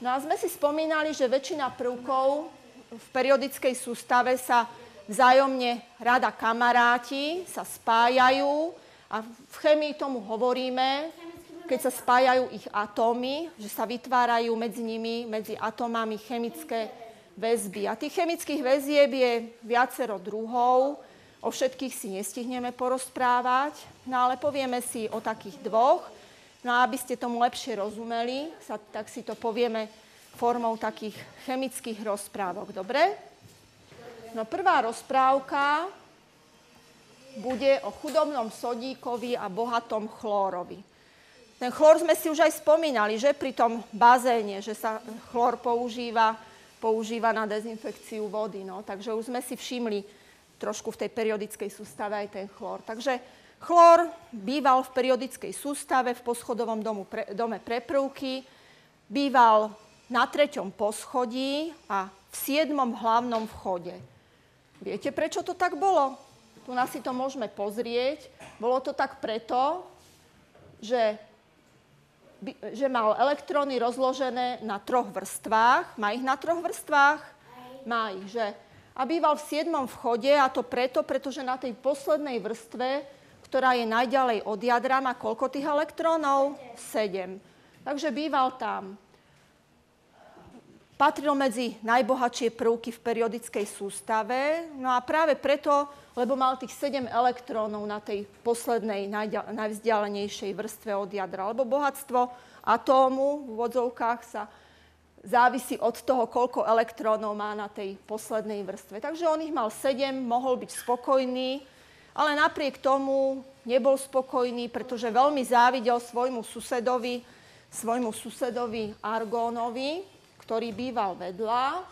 No a sme si spomínali, že väčšina prvkov v periodickej sústave sa vzájomne rada kamaráti, sa spájajú a v chémii tomu hovoríme, keď sa spájajú ich atómy, že sa vytvárajú medzi nimi, medzi atómami chemické väzby. A tých chemických väzieb je viacero druhov, o všetkých si nestihneme porozprávať, no ale povieme si o takých dvoch. No a aby ste tomu lepšie rozumeli, tak si to povieme formou takých chemických rozprávok. Dobre? No prvá rozprávka bude o chudobnom sodíkovi a bohatom chlórovi. Ten chlór sme si už aj spomínali, že pri tom bazéne, že sa chlór používa na dezinfekciu vody. No. Takže už sme si všimli trošku v tej periodickej sústave aj ten chlór. Takže chlór býval v periodickej sústave v poschodovom dome pre prvky, býval na 3. poschodí a v 7. hlavnom vchode. Viete, prečo to tak bolo? Tu nás si to môžeme pozrieť. Bolo to tak preto, že mal elektróny rozložené na 3 vrstvách. Má ich na 3 vrstvách? Má ich, že? A býval v 7. vchode a to pretože na tej poslednej vrstve, ktorá je najďalej od jadra, má koľko tých elektrónov? 7. Takže býval tam. Patril medzi najbohatšie prvky v periodickej sústave. No a práve preto, lebo mal tých 7 elektrónov na tej poslednej, najvzdialenejšej vrstve od jadra. Lebo bohatstvo atómu v úvodzovkách sa závisí od toho, koľko elektrónov má na tej poslednej vrstve. Takže on ich mal 7, mohol byť spokojný, ale napriek tomu nebol spokojný, pretože veľmi závidel svojmu susedovi Argónovi, ktorý býval vedľa.